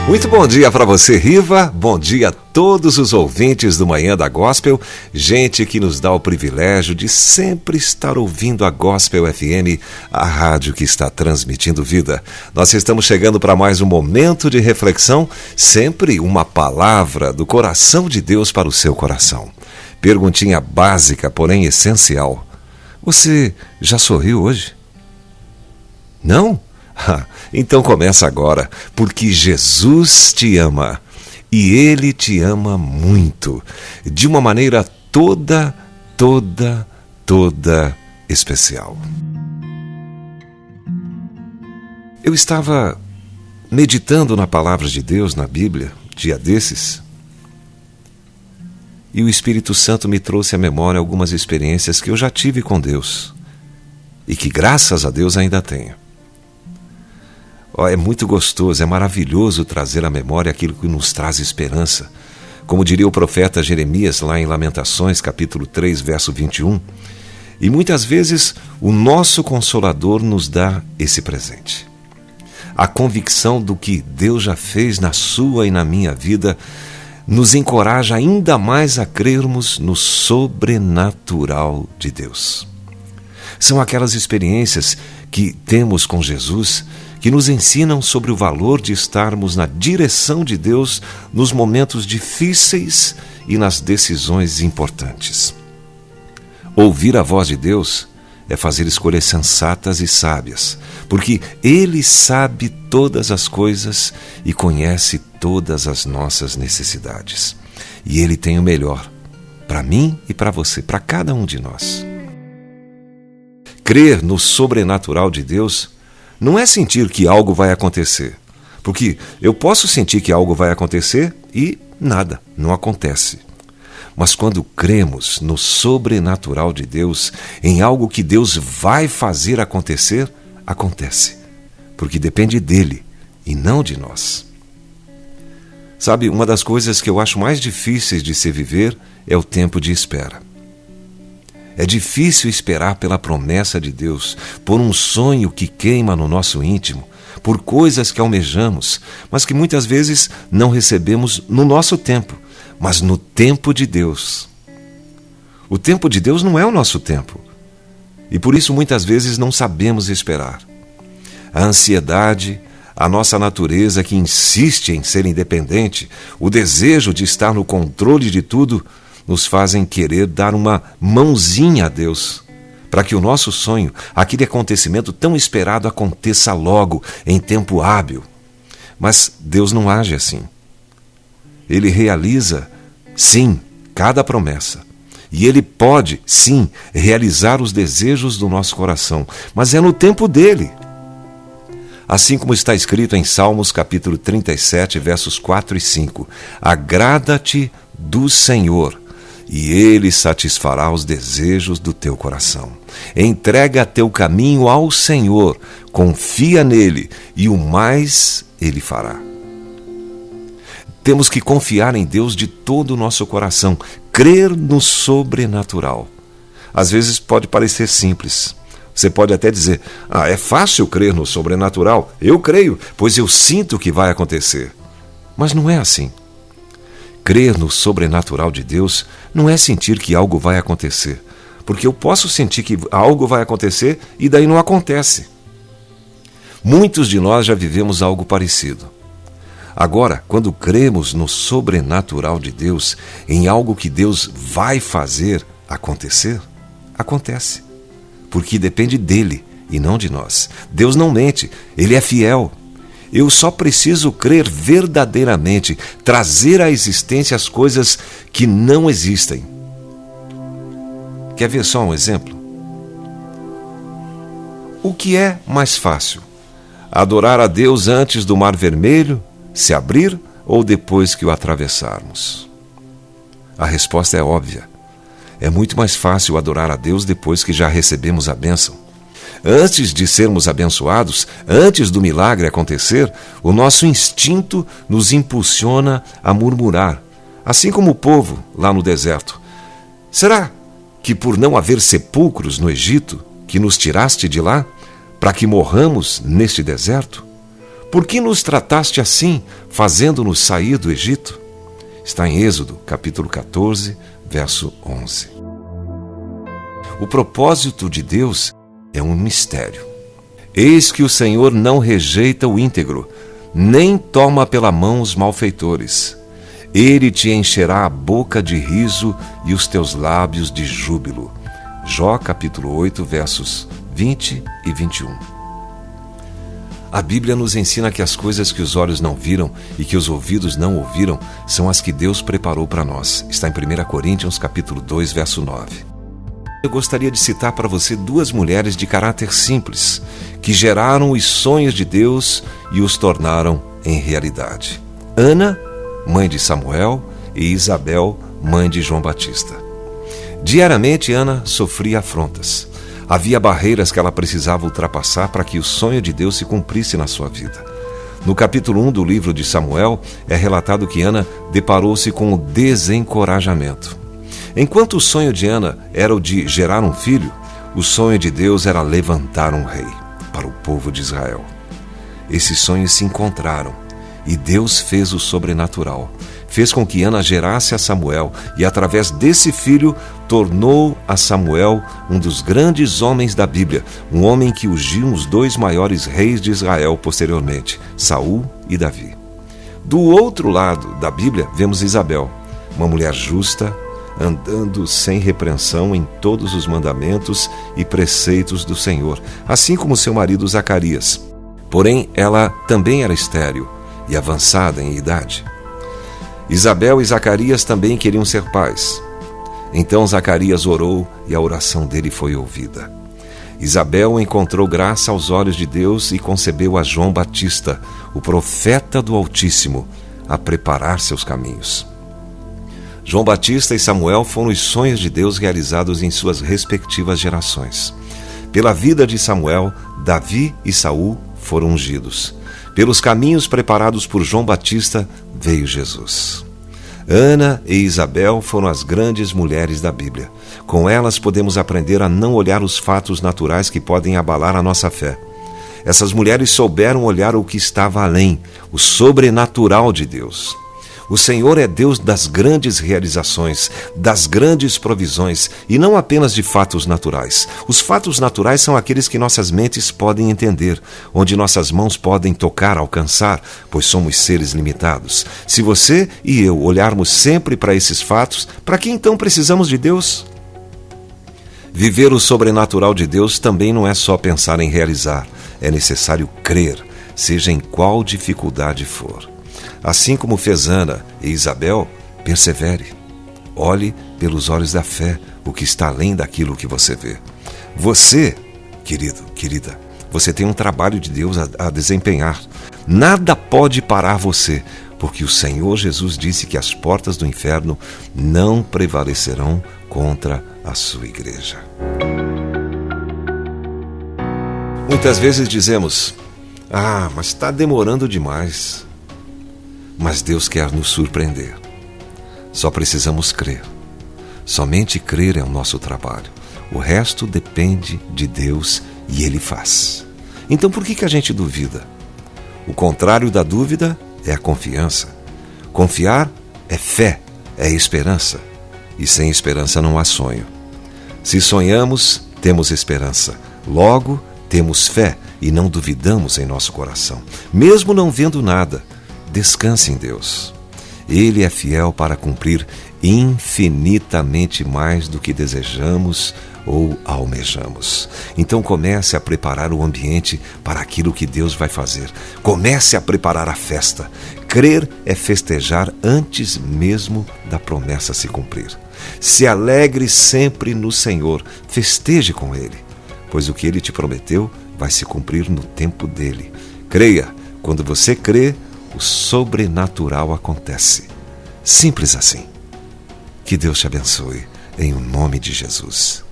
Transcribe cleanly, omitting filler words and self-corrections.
Muito bom dia para você, Riva. Bom dia a todos os ouvintes do Manhã da Gospel. Gente que nos dá o privilégio de sempre estar ouvindo a Gospel FM, a rádio que está transmitindo vida. Nós estamos chegando para mais um momento de reflexão, sempre uma palavra do coração de Deus para o seu coração. Perguntinha básica, porém essencial. Você já sorriu hoje? Não? Então começa agora, porque Jesus te ama e Ele te ama muito, de uma maneira toda especial. Eu estava meditando na palavra de Deus na Bíblia, dia desses, e o Espírito Santo me trouxe à memória algumas experiências que eu já tive com Deus e que graças a Deus ainda tenho. É muito gostoso, é maravilhoso trazer à memória aquilo que nos traz esperança. Como diria o profeta Jeremias lá em Lamentações, capítulo 3, verso 21. E muitas vezes o nosso Consolador nos dá esse presente. A convicção do que Deus já fez na sua e na minha vida nos encoraja ainda mais a crermos no sobrenatural de Deus. São aquelas experiências que temos com Jesus que nos ensinam sobre o valor de estarmos na direção de Deus nos momentos difíceis e nas decisões importantes. Ouvir a voz de Deus é fazer escolhas sensatas e sábias, porque Ele sabe todas as coisas e conhece todas as nossas necessidades. E Ele tem o melhor para mim e para você, para cada um de nós. Crer no sobrenatural de Deus não é sentir que algo vai acontecer, porque eu posso sentir que algo vai acontecer e nada, não acontece. Mas quando cremos no sobrenatural de Deus, em algo que Deus vai fazer acontecer, acontece, porque depende dele e não de nós. Sabe, uma das coisas que eu acho mais difíceis de se viver é o tempo de espera. É difícil esperar pela promessa de Deus, por um sonho que queima no nosso íntimo, por coisas que almejamos, mas que muitas vezes não recebemos no nosso tempo, mas no tempo de Deus. O tempo de Deus não é o nosso tempo, e por isso muitas vezes não sabemos esperar. A ansiedade, a nossa natureza que insiste em ser independente, o desejo de estar no controle de tudo, nos fazem querer dar uma mãozinha a Deus, para que o nosso sonho, aquele acontecimento tão esperado, aconteça logo, em tempo hábil. Mas Deus não age assim. Ele realiza, sim, cada promessa. E Ele pode, sim, realizar os desejos do nosso coração, mas é no tempo dEle. Assim como está escrito em Salmos capítulo 37, versos 4 e 5. Agrada-te do Senhor, e Ele satisfará os desejos do teu coração. Entrega teu caminho ao Senhor, confia nele, e o mais Ele fará. Temos que confiar em Deus de todo o nosso coração, crer no sobrenatural. Às vezes pode parecer simples. Você pode até dizer, é fácil crer no sobrenatural. Eu creio, pois eu sinto que vai acontecer. Mas não é assim. Crer no sobrenatural de Deus não é sentir que algo vai acontecer, porque eu posso sentir que algo vai acontecer e daí não acontece. Muitos de nós já vivemos algo parecido. Agora, quando cremos no sobrenatural de Deus, em algo que Deus vai fazer acontecer, acontece, porque depende dele e não de nós. Deus não mente, Ele é fiel. Eu só preciso crer verdadeiramente, trazer à existência as coisas que não existem. Quer ver só um exemplo? O que é mais fácil? Adorar a Deus antes do Mar Vermelho se abrir ou depois que o atravessarmos? A resposta é óbvia. É muito mais fácil adorar a Deus depois que já recebemos a bênção. Antes de sermos abençoados, antes do milagre acontecer, o nosso instinto nos impulsiona a murmurar, assim como o povo lá no deserto. Será que por não haver sepulcros no Egito, que nos tiraste de lá, para que morramos neste deserto? Por que nos trataste assim, fazendo-nos sair do Egito? Está em Êxodo, capítulo 14, verso 11. O propósito de Deus é um mistério. Eis que o Senhor não rejeita o íntegro, nem toma pela mão os malfeitores. Ele te encherá a boca de riso e os teus lábios de júbilo. Jó, capítulo 8, versos 20 e 21. A Bíblia nos ensina que as coisas que os olhos não viram e que os ouvidos não ouviram são as que Deus preparou para nós. Está em 1 Coríntios, capítulo 2, verso 9. Eu gostaria de citar para você duas mulheres de caráter simples, que geraram os sonhos de Deus e os tornaram em realidade. Ana, mãe de Samuel, e Isabel, mãe de João Batista. Diariamente, Ana sofria afrontas. Havia barreiras que ela precisava ultrapassar para que o sonho de Deus se cumprisse na sua vida. No capítulo 1 do livro de Samuel, é relatado que Ana deparou-se com o desencorajamento. Enquanto o sonho de Ana era o de gerar um filho, o sonho de Deus era levantar um rei para o povo de Israel. Esses sonhos se encontraram e Deus fez o sobrenatural. Fez com que Ana gerasse a Samuel e, através desse filho, tornou a Samuel um dos grandes homens da Bíblia, um homem que ungiu os dois maiores reis de Israel posteriormente, Saul e Davi. Do outro lado da Bíblia, vemos Isabel, uma mulher justa, andando sem repreensão em todos os mandamentos e preceitos do Senhor, assim como seu marido Zacarias. Porém, ela também era estéril e avançada em idade. Isabel e Zacarias também queriam ser pais. Então Zacarias orou e a oração dele foi ouvida. Isabel encontrou graça aos olhos de Deus e concebeu a João Batista, o profeta do Altíssimo, a preparar seus caminhos. João Batista e Samuel foram os sonhos de Deus realizados em suas respectivas gerações. Pela vida de Samuel, Davi e Saul foram ungidos. Pelos caminhos preparados por João Batista, veio Jesus. Ana e Isabel foram as grandes mulheres da Bíblia. Com elas podemos aprender a não olhar os fatos naturais que podem abalar a nossa fé. Essas mulheres souberam olhar o que estava além, o sobrenatural de Deus. O Senhor é Deus das grandes realizações, das grandes provisões, e não apenas de fatos naturais. Os fatos naturais são aqueles que nossas mentes podem entender, onde nossas mãos podem tocar, alcançar, pois somos seres limitados. Se você e eu olharmos sempre para esses fatos, para que então precisamos de Deus? Viver o sobrenatural de Deus também não é só pensar em realizar, é necessário crer, seja em qual dificuldade for. Assim como fez Ana e Isabel, persevere. Olhe pelos olhos da fé o que está além daquilo que você vê. Você, querido, querida, você tem um trabalho de Deus a desempenhar. Nada pode parar você, porque o Senhor Jesus disse que as portas do inferno não prevalecerão contra a sua igreja. Muitas vezes dizemos: mas está demorando demais. Mas Deus quer nos surpreender. Só precisamos crer. Somente crer é o nosso trabalho. O resto depende de Deus e Ele faz. Então por que a gente duvida? O contrário da dúvida é a confiança. Confiar é fé, é esperança. E sem esperança não há sonho. Se sonhamos, temos esperança. Logo, temos fé e não duvidamos em nosso coração. Mesmo não vendo nada, descanse em Deus. Ele é fiel para cumprir infinitamente mais do que desejamos ou almejamos. Então comece a preparar o ambiente para aquilo que Deus vai fazer. Comece a preparar a festa. Crer é festejar antes mesmo da promessa se cumprir. Se alegre sempre no Senhor, festeje com Ele, pois o que Ele te prometeu vai se cumprir no tempo dEle. Creia, quando você crê, o sobrenatural acontece. Simples assim. Que Deus te abençoe, em nome de Jesus.